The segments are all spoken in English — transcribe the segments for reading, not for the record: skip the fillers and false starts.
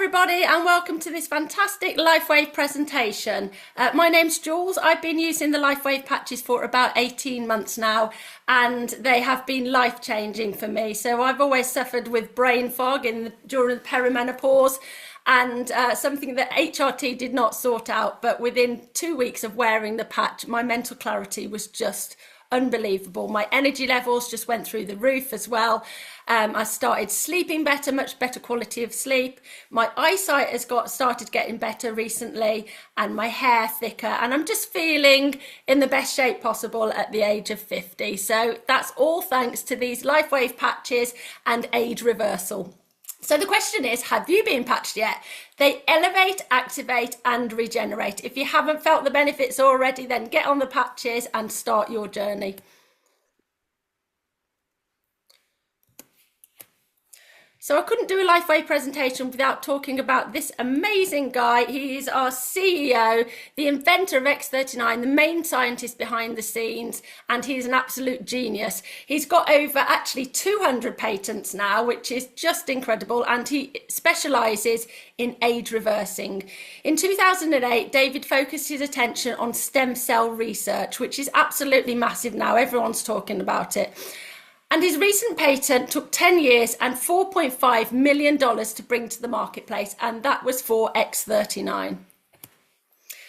everybody, and welcome to this fantastic Lifewave presentation. My name's Jules. I've been using the Lifewave patches for about 18 months now, and they have been life-changing for me. So I've always suffered with brain fog during the perimenopause, and something that HRT did not sort out, but within 2 weeks of wearing the patch, my mental clarity was just unbelievable. My energy levels just went through the roof as well. I started sleeping better, much better quality of sleep. My eyesight has started getting better recently, and my hair thicker, and I'm just feeling in the best shape possible at the age of 50. So that's all thanks to these Lifewave patches and age reversal. So the question is, have you been patched yet? They elevate, activate and regenerate. If you haven't felt the benefits already, then get on the patches and start your journey. So I couldn't do a Lifewave presentation without talking about this amazing guy. He is our CEO, the inventor of X39, the main scientist behind the scenes, and he's an absolute genius. He's got over actually 200 patents now, which is just incredible, and he specialises in age reversing. In 2008, David focused his attention on stem cell research, which is absolutely massive now. Everyone's talking about it. And his recent patent took 10 years and $4.5 million to bring to the marketplace, and that was for X39.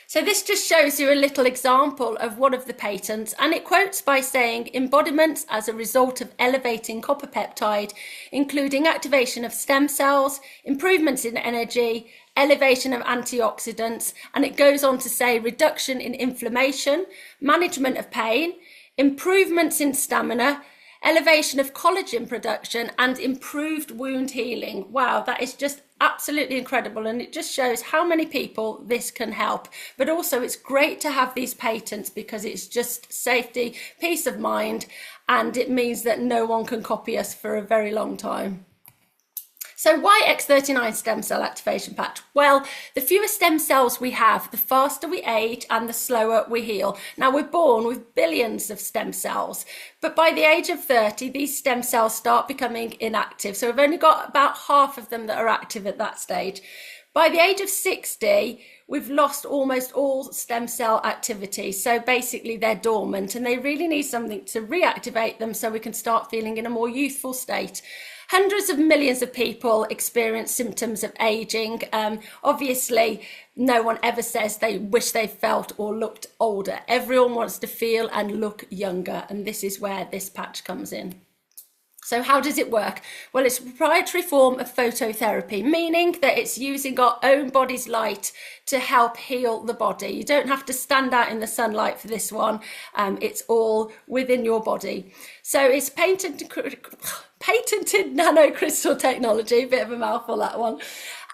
So this just shows you a little example of one of the patents, and it quotes by saying embodiments as a result of elevating copper peptide, including activation of stem cells, improvements in energy, elevation of antioxidants, and it goes on to say reduction in inflammation, management of pain, improvements in stamina, elevation of collagen production and improved wound healing. Wow, that is just absolutely incredible, and it just shows how many people this can help. But also it's great to have these patents because it's just safety, peace of mind, and it means that no one can copy us for a very long time. So why X39 stem cell activation patch? Well, the fewer stem cells we have, the faster we age and the slower we heal. Now, we're born with billions of stem cells, but by the age of 30, these stem cells start becoming inactive. So we've only got about half of them that are active at that stage. By the age of 60, we've lost almost all stem cell activity. So basically they're dormant, and they really need something to reactivate them so we can start feeling in a more youthful state. Hundreds of millions of people experience symptoms of aging. Obviously, no one ever says they wish they felt or looked older. Everyone wants to feel and look younger, and this is where this patch comes in. So how does it work? Well, it's a proprietary form of phototherapy, meaning that it's using our own body's light to help heal the body. You don't have to stand out in the sunlight for this one. It's all within your body. So it's patented nanocrystal technology, bit of a mouthful that one.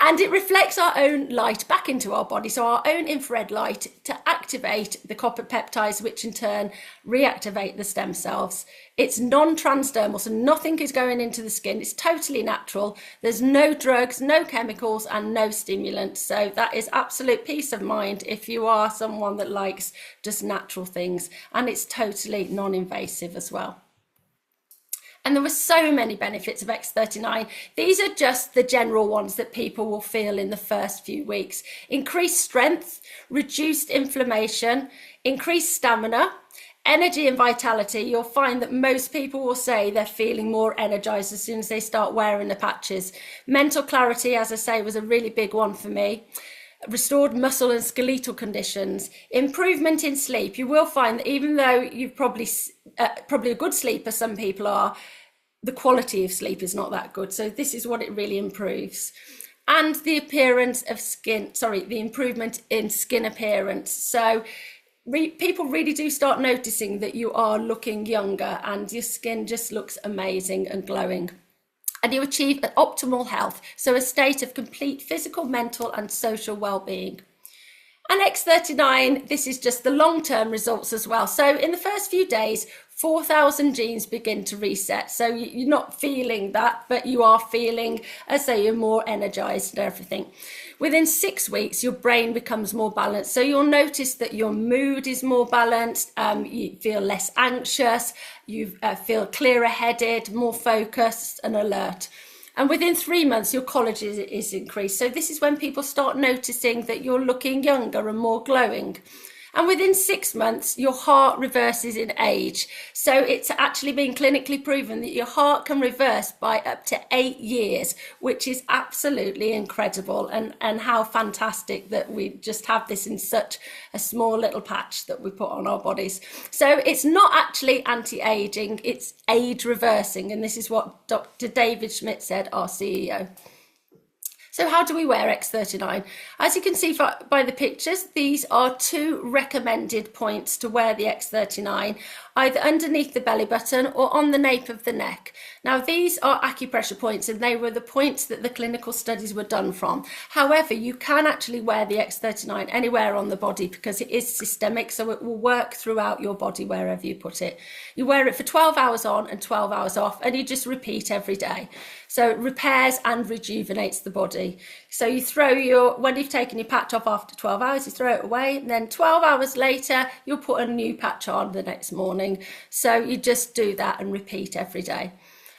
And it reflects our own light back into our body, so our own infrared light to activate the copper peptides, which in turn reactivate the stem cells. It's non-transdermal, so nothing is going into the skin. It's totally natural. There's no drugs, no chemicals, and no stimulants. So that is absolute peace of mind if you are someone that likes just natural things. And it's totally non-invasive as well. And there were so many benefits of X39. These are just the general ones that people will feel in the first few weeks. Increased strength, reduced inflammation, increased stamina, energy and vitality. You'll find that most people will say they're feeling more energized as soon as they start wearing the patches. Mental clarity, as I say, was a really big one for me. Restored muscle and skeletal conditions, improvement in sleep. You will find that even though you've probably a good sleeper, some people are, the quality of sleep is not that good. So this is what it really improves. And the appearance of skin, the improvement in skin appearance. So people really do start noticing that you are looking younger and your skin just looks amazing and glowing. And you achieve an optimal health, so a state of complete physical, mental and social well-being. And X39, this is just the long-term results as well. So in the first few days, 4,000 genes begin to reset. So you're not feeling that, but you are feeling as though you're more energized and everything. Within 6 weeks, your brain becomes more balanced. So you'll notice that your mood is more balanced, you feel less anxious, you feel clearer headed, more focused and alert. And within 3 months, your collagen is increased. So this is when people start noticing that you're looking younger and more glowing. And within 6 months, your heart reverses in age. So it's actually been clinically proven that your heart can reverse by up to 8 years, which is absolutely incredible. And how fantastic that we just have this in such a small little patch that we put on our bodies. So it's not actually anti-aging, it's age reversing. And this is what Dr. David Schmidt said, our CEO. So how do we wear X39? As you can see by the pictures, these are 2 recommended points to wear the X39, either underneath the belly button or on the nape of the neck. Now, these are acupressure points, and they were the points that the clinical studies were done from. However, you can actually wear the X39 anywhere on the body because it is systemic, so it will work throughout your body wherever you put it. You wear it for 12 hours on and 12 hours off, and you just repeat every day. So it repairs and rejuvenates the body. So you throw when you've taken your patch off after 12 hours, you throw it away. And then 12 hours later, you'll put a new patch on the next morning. So you just do that and repeat every day.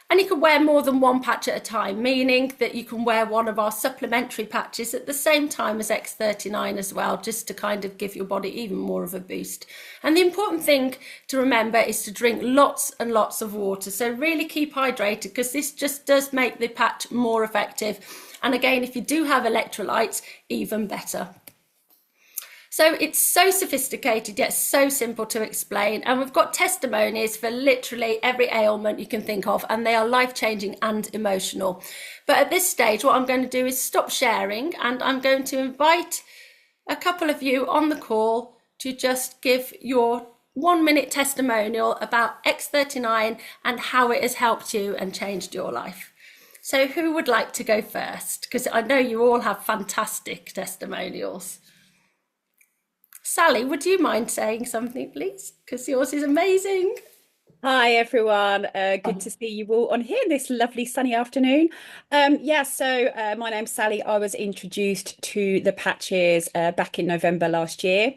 And you can wear more than one patch at a time, meaning that you can wear one of our supplementary patches at the same time as X39 as well, just to kind of give your body even more of a boost. And the important thing to remember is to drink lots and lots of water. So really keep hydrated, because this just does make the patch more effective. And again, if you do have electrolytes, even better. So it's so sophisticated, yet so simple to explain. And we've got testimonies for literally every ailment you can think of, and they are life-changing and emotional. But at this stage, what I'm going to do is stop sharing, and I'm going to invite a couple of you on the call to just give your 1-minute testimonial about X39 and how it has helped you and changed your life. So who would like to go first? Because I know you all have fantastic testimonials. Sally, would you mind saying something, please? Because yours is amazing. Hi everyone, good to see you all on here this lovely sunny afternoon. My name's Sally. I was introduced to the patches back in November last year.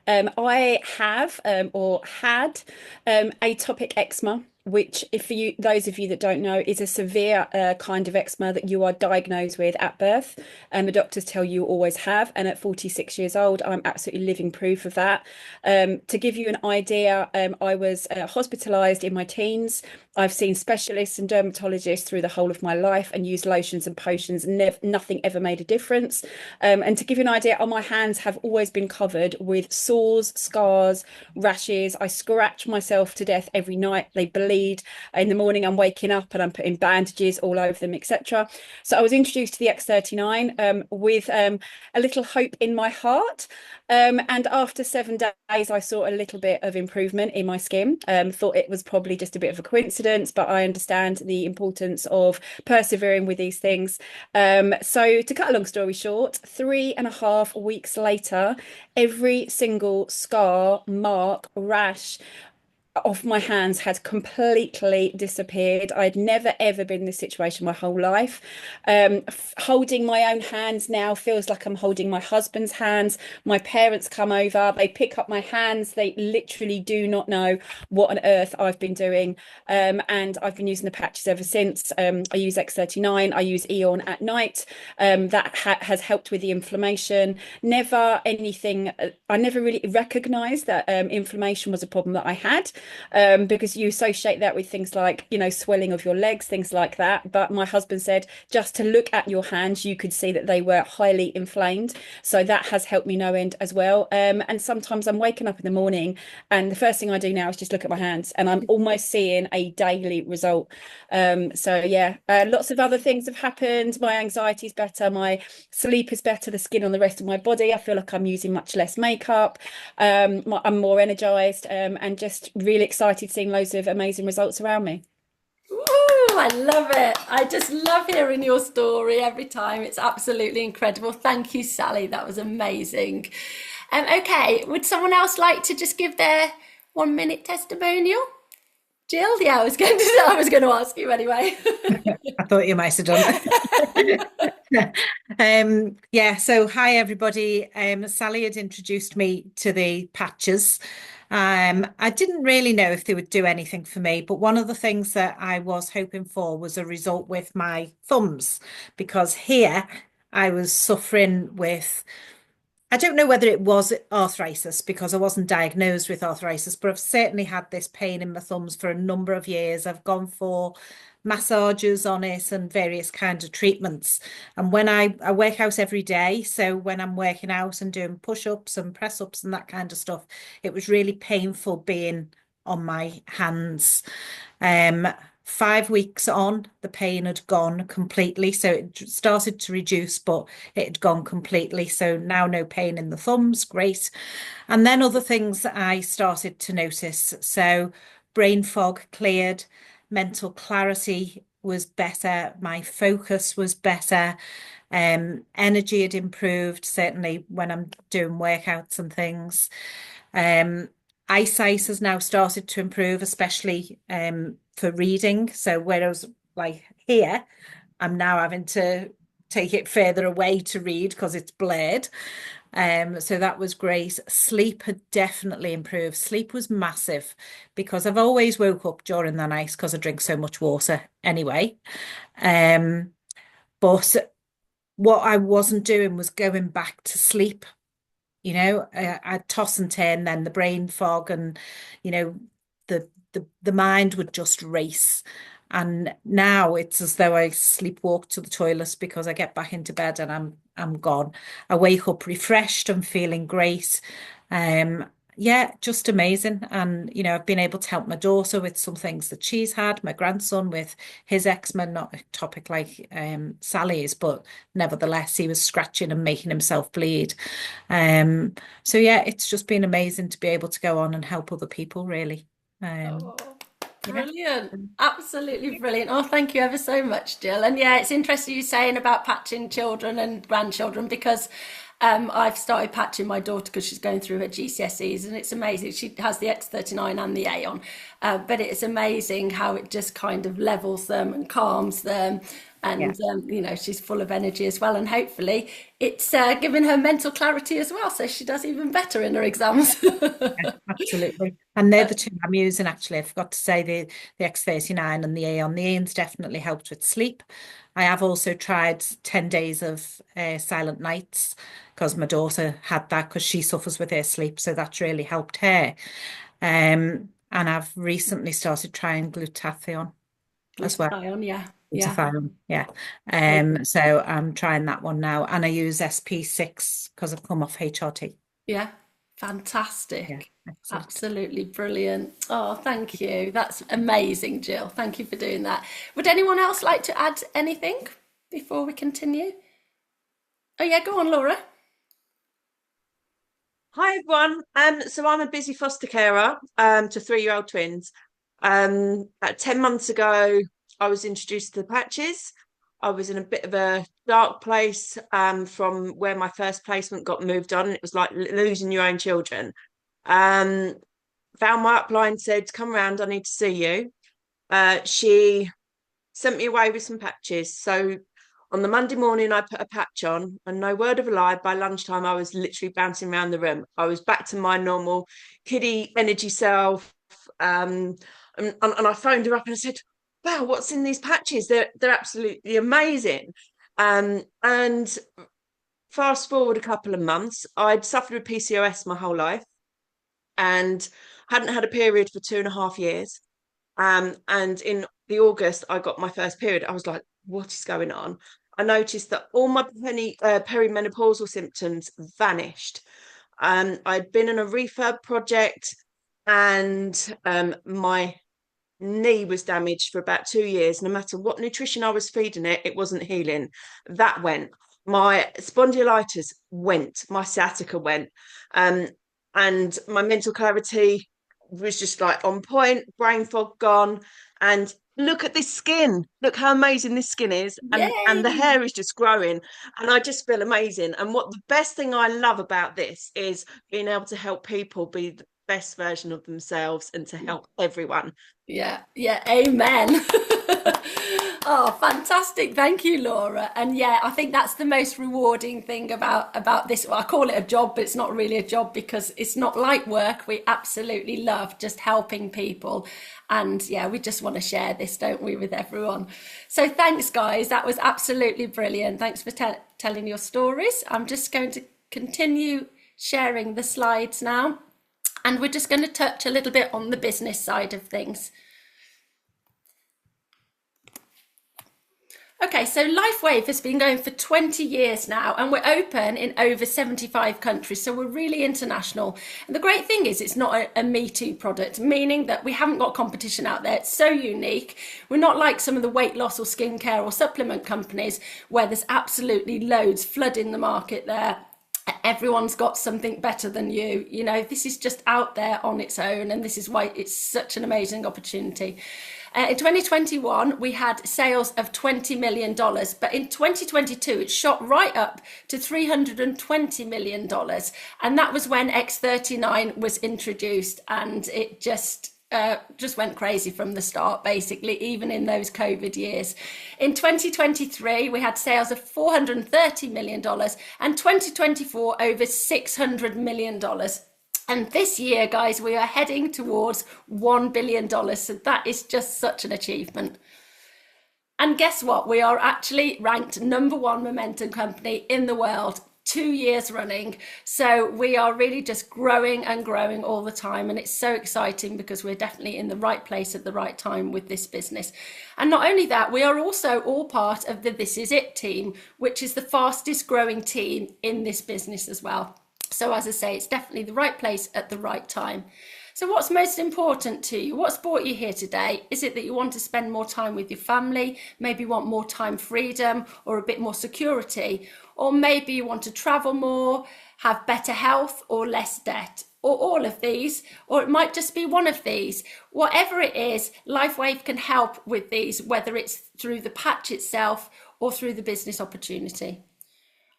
I have or had atopic eczema, which, if those of you that don't know, is a severe kind of eczema that you are diagnosed with at birth, and the doctors tell you always have. And at 46 years old, I'm absolutely living proof of that. To give you an idea, I was hospitalised in my teens. I've seen specialists and dermatologists through the whole of my life and used lotions and potions, and nothing ever made a difference. And to give you an idea, my hands have always been covered with sores, scars, rashes. I scratch myself to death every night. They bleed. In the morning, I'm waking up and I'm putting bandages all over them, etc. So I was introduced to the X39 with a little hope in my heart. And after 7 days, I saw a little bit of improvement in my skin. Thought it was probably just a bit of a coincidence, but I understand the importance of persevering with these things. So to cut a long story short, 3.5 weeks later, every single scar, mark, rash off my hands had completely disappeared. I'd never ever been in this situation my whole life. Holding my own hands now feels like I'm holding my husband's hands. My parents come over, they pick up my hands. They literally do not know what on earth I've been doing. And I've been using the patches ever since. I use X39, I use Eon at night. That has helped with the inflammation. Never anything, I never really recognized that inflammation was a problem that I had. Because you associate that with things like, swelling of your legs, things like that. But my husband said just to look at your hands, you could see that they were highly inflamed. So that has helped me no end as well. And sometimes I'm waking up in the morning and the first thing I do now is just look at my hands, and I'm almost seeing a daily result. Lots of other things have happened. My anxiety is better. My sleep is better. The skin on the rest of my body, I feel like I'm using much less makeup. I'm more energized, and just really excited seeing loads of amazing results around me. Ooh, I love it. I just love hearing your story every time. It's absolutely incredible. Thank you, Sally. That was amazing. Okay, would someone else like to just give their 1-minute testimonial? Jill? Yeah, I was going to ask you anyway. I thought you might have done. So hi everybody. Sally had introduced me to the patches. I didn't really know if they would do anything for me, but one of the things that I was hoping for was a result with my thumbs, because here I was suffering with, I don't know whether it was arthritis because I wasn't diagnosed with arthritis, but I've certainly had this pain in my thumbs for a number of years. I've gone for massages on it and various kinds of treatments. And when I work out every day, so when I'm working out and doing push-ups and press-ups and that kind of stuff, it was really painful being on my hands. Um, 5 weeks on, the pain had gone completely. So it started to reduce, but it had gone completely. So now no pain in the thumbs, great. And then other things that I started to notice. So brain fog cleared, mental clarity was better, my focus was better, energy had improved, certainly when I'm doing workouts and things. Um, Eyesight has now started to improve, especially for reading. So whereas like here, I'm now having to take it further away to read because it's blurred. So that was great. Sleep had definitely improved. Sleep was massive because I've always woke up during the night because I drink so much water anyway. Um, but what I wasn't doing was going back to sleep. I'd toss and turn, then the brain fog, and the mind would just race. And now it's as though I sleepwalk to the toilet because I get back into bed and I'm gone. I wake up refreshed and feeling great. Um, yeah, just amazing. And I've been able to help my daughter with some things that she's had, my grandson with his eczema, not a topic like Sally's, but nevertheless, he was scratching and making himself bleed. So yeah, it's just been amazing to be able to go on and help other people, really. Oh, Yeah. brilliant. Absolutely brilliant. Oh, thank you ever so much, Jill. And yeah, it's interesting you saying about patching children and grandchildren because I've started patching my daughter because she's going through her GCSEs and it's amazing. She has the X39 and the A on, but it's amazing how it just kind of levels them and calms them. Yeah. And, she's full of energy as well. And hopefully it's given her mental clarity as well. So she does even better in her exams. Absolutely. And they're the two I'm using actually. I forgot to say the X39 and the Aeon. The Aeon's definitely helped with sleep. I have also tried 10 days of silent nights because my daughter had that because she suffers with her sleep. So that's really helped her. And I've recently started trying glutathione as well. Glutathione, yeah. Yeah. Glutathione, yeah. So I'm trying that one now. And I use SP6 because I've come off HRT. Yeah, Yeah, fantastic. excellent. Absolutely brilliant. Oh, thank you. That's amazing, Jill. Thank you for doing that. Would anyone else like to add anything before we continue? Oh, yeah, go on, Laura. Hi everyone. So I'm a busy foster carer to 3-year-old twins. About 10 months ago, I was introduced to the patches. I was in a bit of a dark place from where my first placement got moved on. It was like losing your own children. Um, Found my upline, said, "Come round, I need to see you." She sent me away with some patches. So on the Monday morning, I put a patch on, and no word of a lie, by lunchtime, I was literally bouncing around the room. I was back to my normal kiddie energy self. And I phoned her up and I said, "Wow, what's in these patches? They're absolutely amazing." And fast forward a couple of months, I'd suffered with PCOS my whole life and hadn't had a period for 2.5 years. And in the August, I got my first period. I was like, what is going on? I noticed that all my perimenopausal symptoms vanished. I'd been in a refurb project and my knee was damaged for about 2 years. No matter what nutrition I was feeding it, it wasn't healing. That went. My spondylitis went. My sciatica went. And my mental clarity was just like on point, brain fog gone. And look at this skin. Look how amazing this skin is. And the Yay! hair is just growing. And I just feel amazing. And what the best thing I love about this is being able to help people be the best version of themselves and to help everyone. Yeah, yeah, amen. Oh, fantastic. Thank you, Laura. And yeah, I think that's the most rewarding thing about this. Well, I call it a job, but it's not really a job because it's not like work. We absolutely love just helping people. And yeah, we just want to share this, don't we, with everyone. So thanks, guys. That was absolutely brilliant. Thanks for telling your stories. I'm just going to continue sharing the slides now. And we're just going to touch a little bit on the business side of things. Okay, so Lifewave has been going for 20 years now, and we're open in over 75 countries, so we're really international. And the great thing is it's not a Me Too product, meaning that we haven't got competition out there. It's so unique. We're not like some of the weight loss or skincare or supplement companies where there's absolutely loads flooding the market there. Everyone's got something better than you. You know, this is just out there on its own, and this is why it's such an amazing opportunity. In 2021, we had sales of $20 million, but in 2022, it shot right up to $320 million. And that was when X39 was introduced, and it just went crazy from the start, basically, even in those COVID years. In 2023, we had sales of $430 million, and 2024, over $600 million. And this year, guys, we are heading towards $1 billion. So that is just such an achievement. And guess what? We are actually ranked #1 momentum company in the world, 2 years running. So we are really just growing and growing all the time. And it's so exciting because we're definitely in the right place at the right time with this business. And not only that, we are also all part of the This Is It team, which is the fastest growing team in this business as well. So as I say, it's definitely the right place at the right time. So what's most important to you? What's brought you here today? Is it that you want to spend more time with your family? Maybe you want more time freedom or a bit more security? Or maybe you want to travel more, have better health or less debt? Or all of these, or it might just be one of these. Whatever it is, Lifewave can help with these, whether it's through the patch itself or through the business opportunity.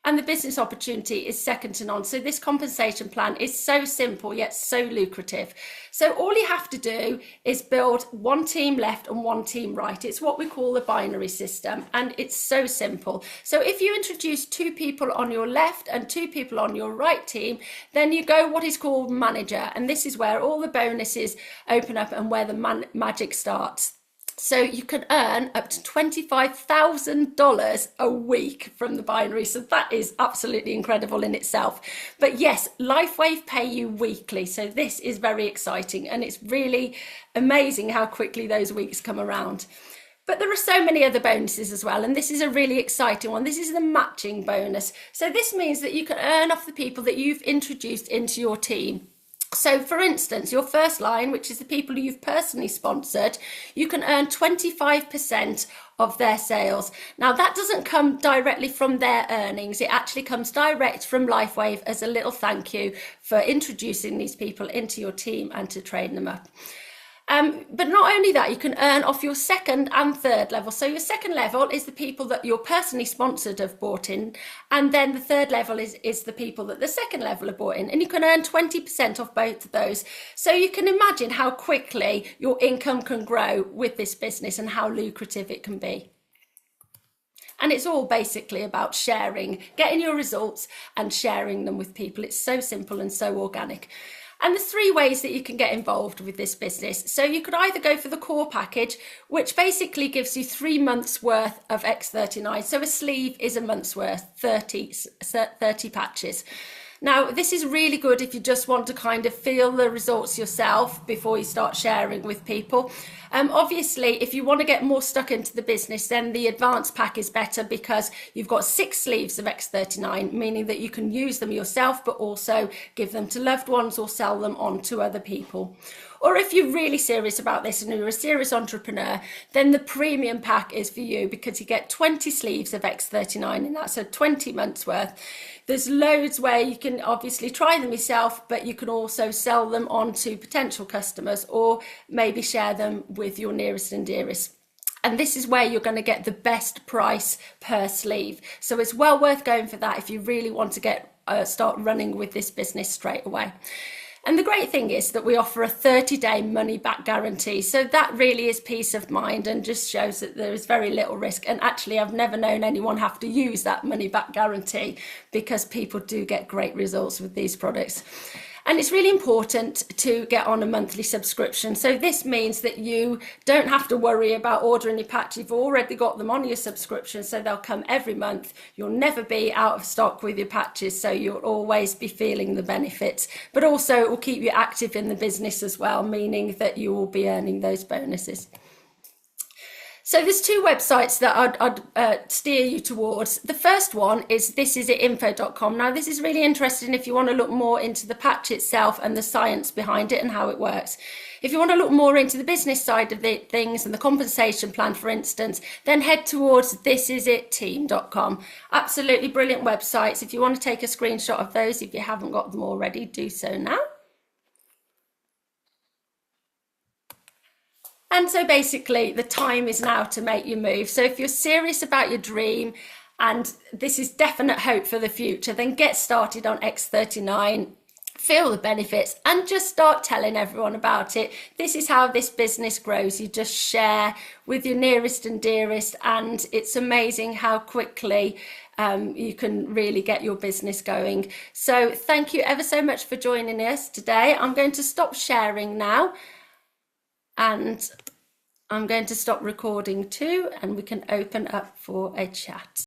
And the business opportunity is second to none. So this compensation plan is so simple, yet so lucrative. So all you have to do is build one team left and one team right. It's what we call the binary system. And it's so simple. So if you introduce 2 people on your left and 2 people on your right team, then you go what is called manager. And this is where all the bonuses open up and where the magic starts. So you can earn up to $25,000 a week from the binary. So that is absolutely incredible in itself. But yes, Lifewave pay you weekly. So this is very exciting, and it's really amazing how quickly those weeks come around. But there are so many other bonuses as well, and this is a really exciting one. This is the matching bonus. So this means that you can earn off the people that you've introduced into your team. So for instance, your first line, which is the people who you've personally sponsored, you can earn 25% of their sales. Now that doesn't come directly from their earnings. It actually comes direct from Lifewave as a little thank you for introducing these people into your team and to train them up. But not only that, you can earn off your second and third level. So your second level is the people that you're personally sponsored have bought in. And then the third level is the people that the second level have bought in. And you can earn 20% off both of those. So you can imagine how quickly your income can grow with this business and how lucrative it can be. And it's all basically about sharing, getting your results and sharing them with people. It's so simple and so organic. And there's 3 ways that you can get involved with this business. So you could either go for the core package, which basically gives you 3 months worth of X39. So a sleeve is a month's worth, 30 patches. Now, this is really good if you just want to kind of feel the results yourself before you start sharing with people. Obviously, if you want to get more stuck into the business, then the advanced pack is better because you've got 6 sleeves of X39, meaning that you can use them yourself, but also give them to loved ones or sell them on to other people. Or if you're really serious about this and you're a serious entrepreneur, then the premium pack is for you because you get 20 sleeves of X39 and that's a 20 months worth. There's loads where you can obviously try them yourself, but you can also sell them on to potential customers or maybe share them with your nearest and dearest. And this is where you're going to get the best price per sleeve. So it's well worth going for that if you really want to start running with this business straight away. And the great thing is that we offer a 30-day money-back guarantee. So that really is peace of mind and just shows that there is very little risk. And actually, I've never known anyone have to use that money-back guarantee, because people do get great results with these products. And it's really important to get on a monthly subscription. So this means that you don't have to worry about ordering your patch. You've already got them on your subscription, so they'll come every month. You'll never be out of stock with your patches, so you'll always be feeling the benefits. But also it will keep you active in the business as well, meaning that you will be earning those bonuses. So there's two websites that I'd steer you towards. The first one is thisisit.info.com. Now, this is really interesting if you want to look more into the patch itself and the science behind it and how it works. If you want to look more into the business side of the things and the compensation plan, for instance, then head towards thisisitteam.com. Absolutely brilliant websites. If you want to take a screenshot of those, if you haven't got them already, do so now. And so basically the time is now to make your move. So if you're serious about your dream and this is definite hope for the future, then get started on X39, feel the benefits and just start telling everyone about it. This is how this business grows. You just share with your nearest and dearest, and it's amazing how quickly you can really get your business going. So thank you ever so much for joining us today. I'm going to stop sharing now. And I'm going to stop recording too, and we can open up for a chat.